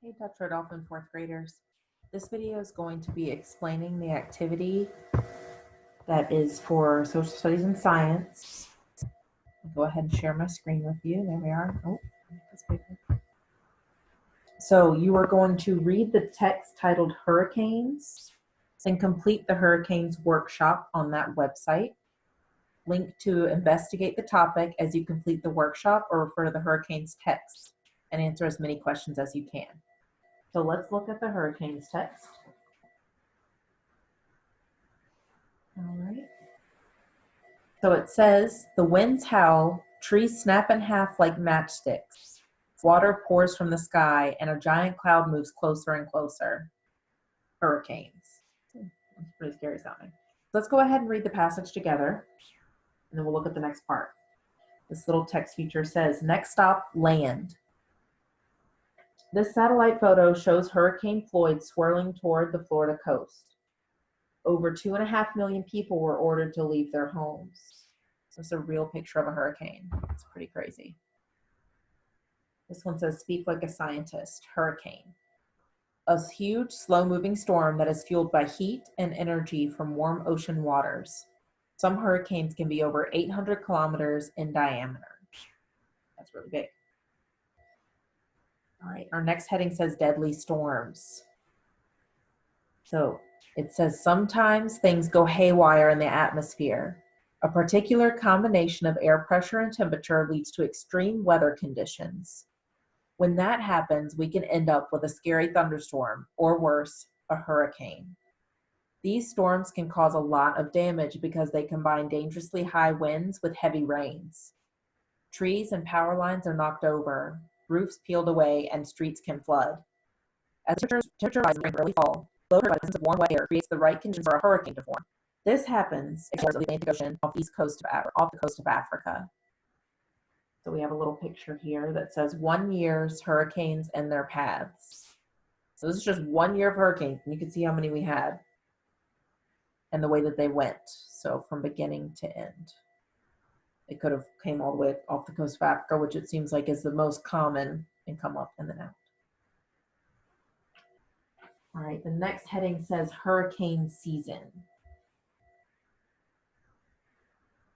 Hey, Dutrow Dolphins fourth graders. This video is going to be explaining the activity that is for social studies and science. I'll go ahead and share my screen with you. There we are. Oh, this paper. So you are going to read the text titled Hurricanes and complete the Hurricanes workshop on that website. Link to investigate the topic as you complete the workshop or refer to the Hurricanes text and answer as many questions as you can. So let's look at the Hurricanes text. All right. So it says, the winds howl, trees snap in half like matchsticks. Water pours from the sky, and a giant cloud moves closer and closer. Hurricanes. That's pretty scary sounding. Let's go ahead and read the passage together, and then we'll look at the next part. This little text feature says, next stop, land. This satellite photo shows Hurricane Floyd swirling toward the Florida coast. Over 2.5 million people were ordered to leave their homes. So it's a real picture of a hurricane. It's pretty crazy. This one says, speak like a scientist, hurricane. A huge, slow-moving storm that is fueled by heat and energy from warm ocean waters. Some hurricanes can be over 800 kilometers in diameter. That's really big. All right, our next heading says deadly storms. So it says, sometimes things go haywire in the atmosphere. A particular combination of air pressure and temperature leads to extreme weather conditions. When that happens, we can end up with a scary thunderstorm, or worse, a hurricane. These storms can cause a lot of damage because they combine dangerously high winds with heavy rains. Trees and power lines are knocked over, roofs peeled away, and streets can flood. As temperature rises in early fall, low presence of warm wet air creates the right conditions for a hurricane to form. This happens in the Atlantic Ocean off the coast of Africa. So we have a little picture here that says 1 year's hurricanes and their paths. So this is just 1 year of hurricanes, and you can see how many we had and the way that they went. So from beginning to end. It could have came all the way off the coast of Africa, which it seems like is the most common, and come up and then out. All right, the next heading says hurricane season.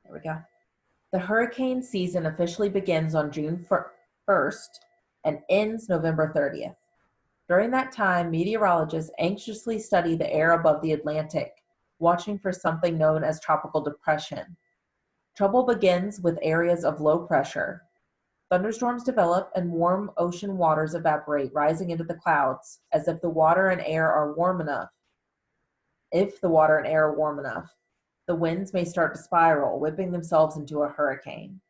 There we go. The hurricane season officially begins on June 1st and ends November 30th. During that time, meteorologists anxiously study the air above the Atlantic, watching for something known as tropical depression. Trouble begins with areas of low pressure. Thunderstorms develop and warm ocean waters evaporate, rising into the clouds, as if the water and air are warm enough. If the water and air are warm enough, the winds may start to spiral, whipping themselves into a hurricane.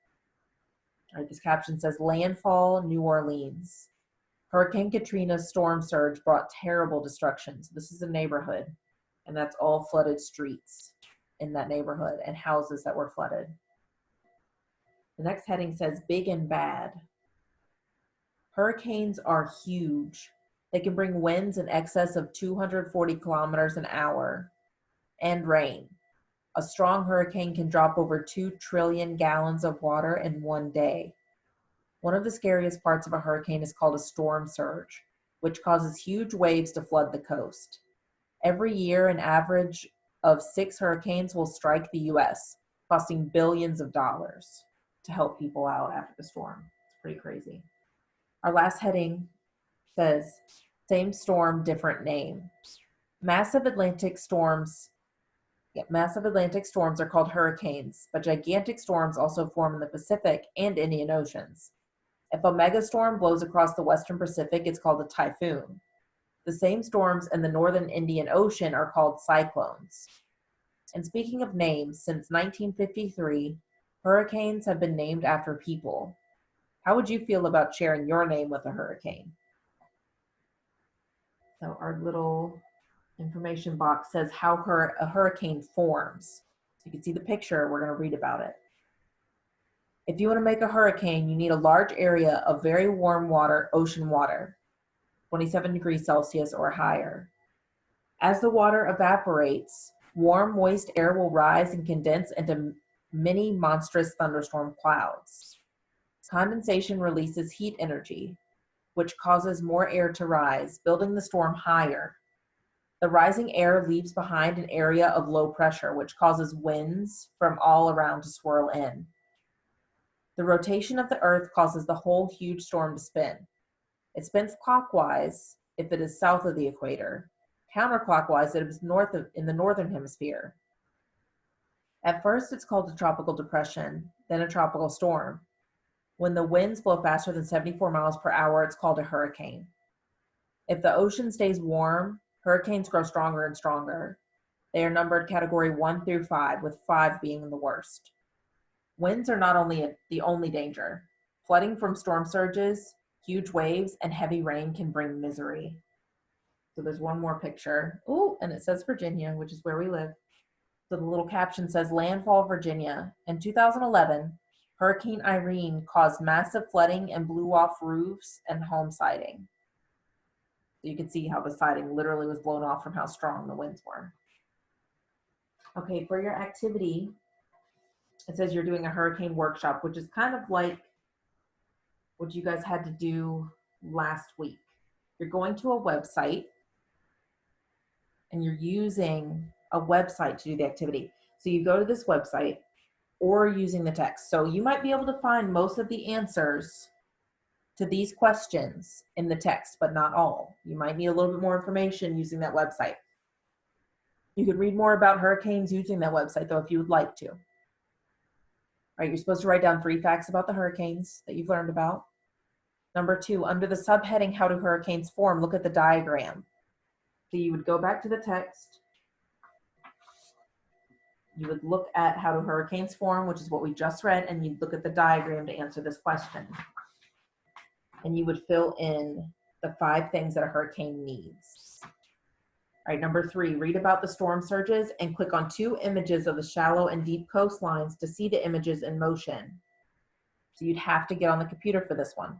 All right, this caption says, landfall, New Orleans. Hurricane Katrina's storm surge brought terrible destruction. So this is a neighborhood, and that's all flooded streets in that neighborhood and houses that were flooded. The next heading says big and bad. Hurricanes are huge. They can bring winds in excess of 240 kilometers an hour and rain. A strong hurricane can drop over 2 trillion gallons of water in 1 day. One of the scariest parts of a hurricane is called a storm surge, which causes huge waves to flood the coast. Every year, an average of 6 hurricanes will strike the U.S., costing billions of dollars to help people out after the storm. It's pretty crazy. Our last heading says, same storm, different name. Massive Atlantic storms are called hurricanes, but gigantic storms also form in the Pacific and Indian Oceans. If a megastorm blows across the Western Pacific, it's called a typhoon. The same storms in the Northern Indian Ocean are called cyclones. And speaking of names, since 1953, hurricanes have been named after people. How would you feel about sharing your name with a hurricane? So our little information box says how a hurricane forms. So you can see the picture, we're going to read about it. If you want to make a hurricane, you need a large area of very warm water, ocean water, 27 degrees Celsius or higher. As the water evaporates, warm, moist air will rise and condense into many monstrous thunderstorm clouds. Condensation releases heat energy, which causes more air to rise, building the storm higher. The rising air leaves behind an area of low pressure, which causes winds from all around to swirl in. The rotation of the earth causes the whole huge storm to spin. It spins clockwise if it is south of the equator, counterclockwise if it is in the northern hemisphere. At first, it's called a tropical depression, then a tropical storm. When the winds blow faster than 74 miles per hour, it's called a hurricane. If the ocean stays warm, hurricanes grow stronger and stronger. They are numbered category 1 through 5, with 5 being the worst. Winds are not only the only danger. Flooding from storm surges, huge waves, and heavy rain can bring misery. So there's one more picture. Ooh, and it says Virginia, which is where we live. So the little caption says, Landfall, Virginia. In 2011, Hurricane Irene caused massive flooding and blew off roofs and home siding. So you can see how the siding literally was blown off from how strong the winds were. Okay, for your activity, it says you're doing a hurricane workshop, which is kind of like what you guys had to do last week. You're going to a website and you're using a website to do the activity. So you go to this website or using the text. So you might be able to find most of the answers to these questions in the text, but not all. You might need a little bit more information using that website. You could read more about hurricanes using that website though if you would like to. All right, you're supposed to write down 3 facts about the hurricanes that you've learned about. Number 2, under the subheading, how do hurricanes form, look at the diagram. So you would go back to the text. You would look at how do hurricanes form, which is what we just read, and you'd look at the diagram to answer this question. And you would fill in the 5 things that a hurricane needs. All right, number 3, read about the storm surges and click on 2 images of the shallow and deep coastlines to see the images in motion. So you'd have to get on the computer for this one.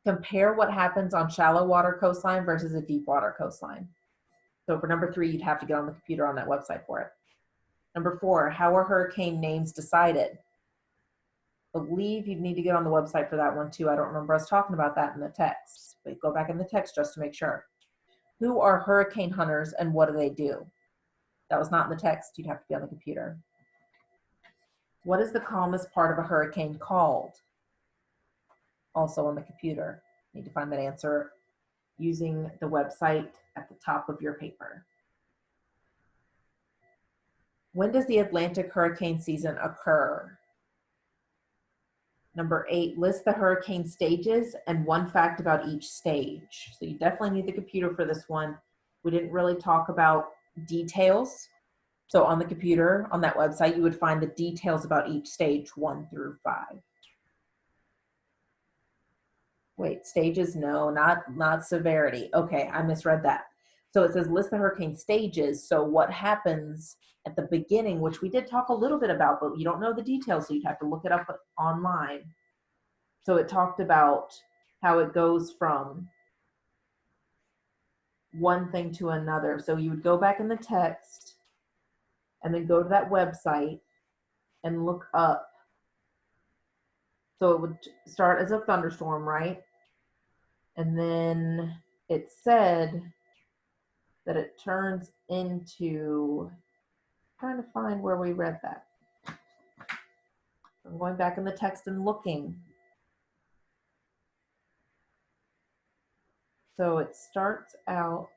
Compare what happens on shallow water coastline versus a deep water coastline. So for number 3, you'd have to get on the computer on that website for it. Number 4, how are hurricane names decided? I believe you'd need to get on the website for that one too. I don't remember us talking about that in the text, but go back in the text just to make sure. Who are hurricane hunters and what do they do? That was not in the text. You'd have to be on the computer. What is the calmest part of a hurricane called? Also on the computer. You need to find that answer using the website at the top of your paper. When does the Atlantic hurricane season occur? Number 8, list the hurricane stages and 1 fact about each stage. So you definitely need the computer for this one. We didn't really talk about details. So on the computer, on that website, you would find the details about each stage 1 through 5. Wait, stages? No, not severity. Okay, I misread that. So it says list the hurricane stages. So what happens at the beginning, which we did talk a little bit about, but you don't know the details, so you'd have to look it up online. So it talked about how it goes from one thing to another. So you would go back in the text and then go to that website and look up. So it would start as a thunderstorm, right? And then it said that it turns into, trying to find where we read that. I'm going back in the text and looking. So it starts out,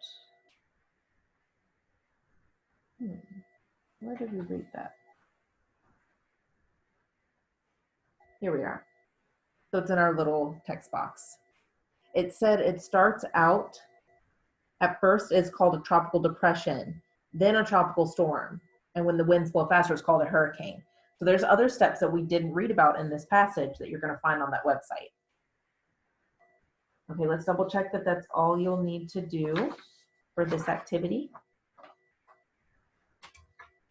where did we read that? Here we are. So it's in our little text box. It said it starts out, at first it's called a tropical depression, then a tropical storm. And when the winds blow faster, it's called a hurricane. So there's other steps that we didn't read about in this passage that you're going to find on that website. Okay, let's double check that that's all you'll need to do for this activity.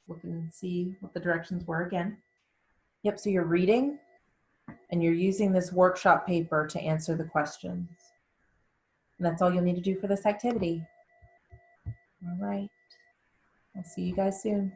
Look and see what the directions were again. Yep, so you're reading and you're using this workshop paper to answer the questions. And that's all you'll need to do for this activity. All right, I'll see you guys soon.